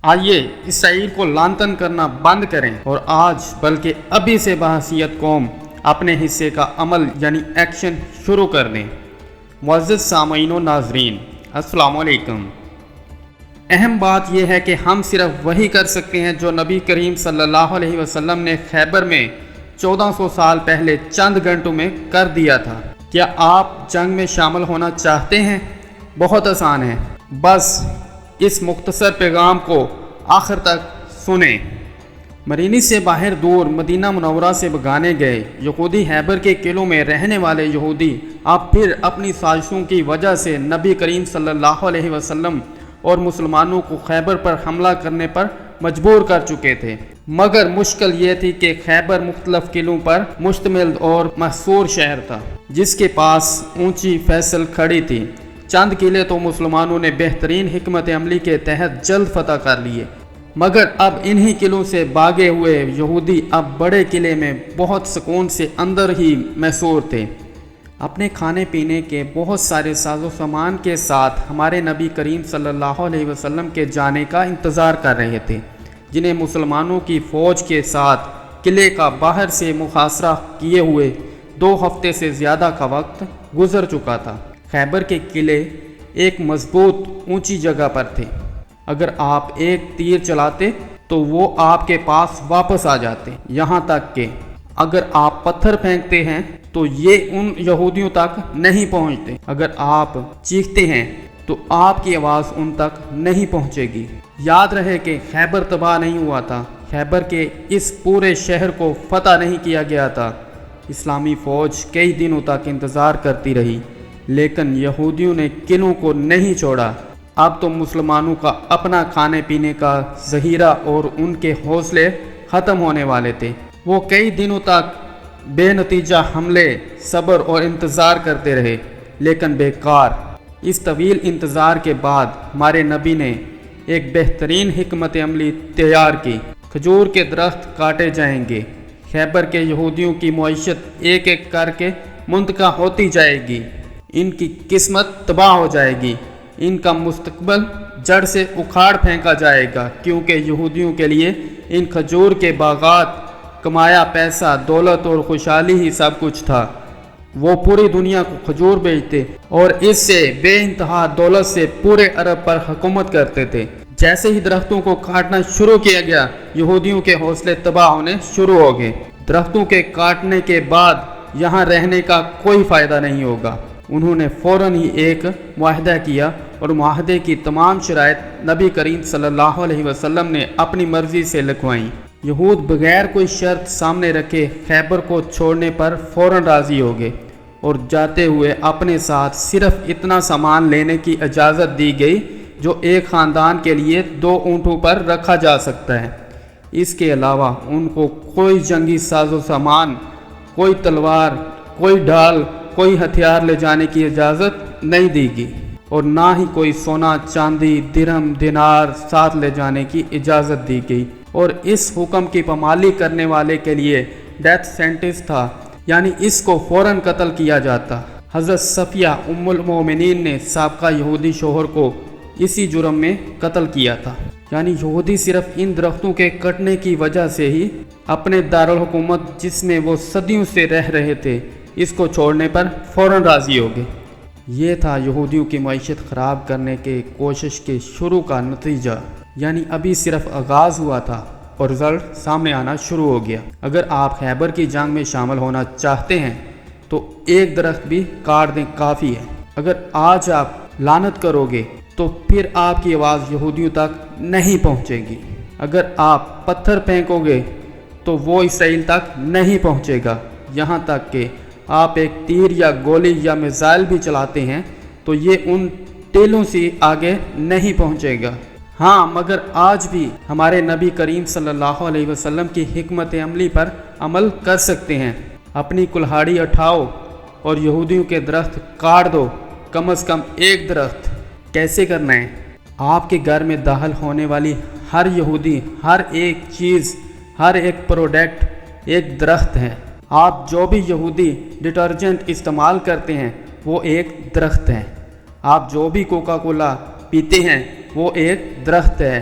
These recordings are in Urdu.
آئیے اسرائیل کو لانتن کرنا بند کریں اور آج بلکہ ابھی سے بحیثیت قوم اپنے حصے کا عمل یعنی ایکشن شروع کر دیں۔ معزز سامعین و ناظرین، السلام علیکم۔ اہم بات یہ ہے کہ ہم صرف وہی کر سکتے ہیں جو نبی کریم صلی اللہ علیہ وسلم نے خیبر میں 1400 سال پہلے چند گھنٹوں میں کر دیا تھا۔ کیا آپ جنگ میں شامل ہونا چاہتے ہیں؟ بہت آسان ہے، بس اس مختصر پیغام کو آخر تک سنیں۔ مرینی سے باہر دور مدینہ منورہ سے بھگانے گئے یہودی خیبر کے قلعوں میں رہنے والے یہودی اب پھر اپنی سازشوں کی وجہ سے نبی کریم صلی اللہ علیہ وسلم اور مسلمانوں کو خیبر پر حملہ کرنے پر مجبور کر چکے تھے، مگر مشکل یہ تھی کہ خیبر مختلف قلعوں پر مشتمل اور محصور شہر تھا جس کے پاس اونچی فیصل کھڑی تھی۔ چند قلعے تو مسلمانوں نے بہترین حکمت عملی کے تحت جلد فتح کر لیے، مگر اب انہی قلعوں سے بھاگے ہوئے یہودی اب بڑے قلعے میں بہت سکون سے اندر ہی محصور تھے۔ اپنے کھانے پینے کے بہت سارے ساز و سامان کے ساتھ ہمارے نبی کریم صلی اللہ علیہ وسلم کے جانے کا انتظار کر رہے تھے، جنہیں مسلمانوں کی فوج کے ساتھ قلعے کا باہر سے محاصرہ کیے ہوئے 2 ہفتے سے زیادہ کا وقت گزر چکا تھا۔ خیبر کے قلعے ایک مضبوط اونچی جگہ پر تھے، اگر آپ ایک تیر چلاتے تو وہ آپ کے پاس واپس آ جاتے، یہاں تک کہ اگر آپ پتھر پھینکتے ہیں تو یہ ان یہودیوں تک نہیں پہنچتے، اگر آپ چیختے ہیں تو آپ کی آواز ان تک نہیں پہنچے گی۔ یاد رہے کہ خیبر تباہ نہیں ہوا تھا، خیبر کے اس پورے شہر کو فتح نہیں کیا گیا تھا۔ اسلامی فوج کئی دنوں تک انتظار کرتی رہی، لیکن یہودیوں نے قلعوں کو نہیں چھوڑا۔ اب تو مسلمانوں کا اپنا کھانے پینے کا ذخیرہ اور ان کے حوصلے ختم ہونے والے تھے۔ وہ کئی دنوں تک بے نتیجہ حملے، صبر اور انتظار کرتے رہے، لیکن بیکار۔ اس طویل انتظار کے بعد ہمارے نبی نے ایک بہترین حکمت عملی تیار کی۔ کھجور کے درخت کاٹے جائیں گے، خیبر کے یہودیوں کی معیشت ایک ایک کر کے منتقل ہوتی جائے گی، ان کی قسمت تباہ ہو جائے گی، ان کا مستقبل جڑ سے اکھاڑ پھینکا جائے گا، کیونکہ یہودیوں کے لیے ان کھجور کے باغات، کمایا پیسہ، دولت اور خوشحالی ہی سب کچھ تھا۔ وہ پوری دنیا کو کھجور بیچتے اور اس سے بے انتہا دولت سے پورے عرب پر حکومت کرتے تھے۔ جیسے ہی درختوں کو کاٹنا شروع کیا گیا، یہودیوں کے حوصلے تباہ ہونے شروع ہو گئے۔ درختوں کے کاٹنے کے بعد یہاں رہنے کا کوئی فائدہ نہیں ہوگا۔ انہوں نے فوراً ہی ایک معاہدہ کیا اور معاہدے کی تمام شرائط نبی کریم صلی اللہ علیہ وسلم نے اپنی مرضی سے لکھوائیں۔ یہود بغیر کوئی شرط سامنے رکھے خیبر کو چھوڑنے پر فوراً راضی ہو گئے اور جاتے ہوئے اپنے ساتھ صرف اتنا سامان لینے کی اجازت دی گئی جو ایک خاندان کے لیے 2 اونٹوں پر رکھا جا سکتا ہے۔ اس کے علاوہ ان کو کوئی جنگی ساز و سامان، کوئی تلوار، کوئی ڈھال، کوئی ہتھیار لے جانے کی اجازت نہیں دی گئی، اور نہ ہی کوئی سونا، چاندی، درہم، دینار ساتھ لے جانے کی اجازت دی گئی، اور اس حکم کی پامالی کرنے والے کے لیے ڈیتھ سینٹنس تھا، یعنی اس کو فوراً قتل کیا جاتا۔ حضرت صفیہ ام المومنین نے سابقہ یہودی شوہر کو اسی جرم میں قتل کیا تھا، یعنی یہودی صرف ان درختوں کے کٹنے کی وجہ سے ہی اپنے دارالحکومت جس میں وہ صدیوں سے رہ رہے تھے اس کو چھوڑنے پر فوراً راضی ہو گئے۔ یہ تھا یہودیوں کی معیشت خراب کرنے کے کوشش کے شروع کا نتیجہ، یعنی ابھی صرف آغاز ہوا تھا اور رزلٹ سامنے آنا شروع ہو گیا۔ اگر آپ خیبر کی جنگ میں شامل ہونا چاہتے ہیں تو ایک درخت بھی کاٹ دیں کافی ہے۔ اگر آج آپ لعنت کرو گے تو پھر آپ کی آواز یہودیوں تک نہیں پہنچے گی، اگر آپ پتھر پھینکو گے تو وہ اسرائیل تک نہیں پہنچے گا، یہاں تک کہ آپ ایک تیر یا گولی یا میزائل بھی چلاتے ہیں تو یہ ان ٹیلوں سے آگے نہیں پہنچے گا۔ ہاں، مگر آج بھی ہمارے نبی کریم صلی اللہ علیہ وسلم کی حکمت عملی پر عمل کر سکتے ہیں۔ اپنی کلہاڑی اٹھاؤ اور یہودیوں کے درخت کاٹ دو، کم از کم ایک درخت۔ کیسے کرنا ہے؟ آپ کے گھر میں داخل ہونے والی ہر یہودی، ہر ایک چیز، ہر ایک پروڈکٹ ایک درخت ہے۔ آپ جو بھی یہودی ڈٹرجنٹ استعمال کرتے ہیں وہ ایک درخت ہے۔ آپ جو بھی کوکا کولا پیتے ہیں وہ ایک درخت ہے۔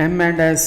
M&S,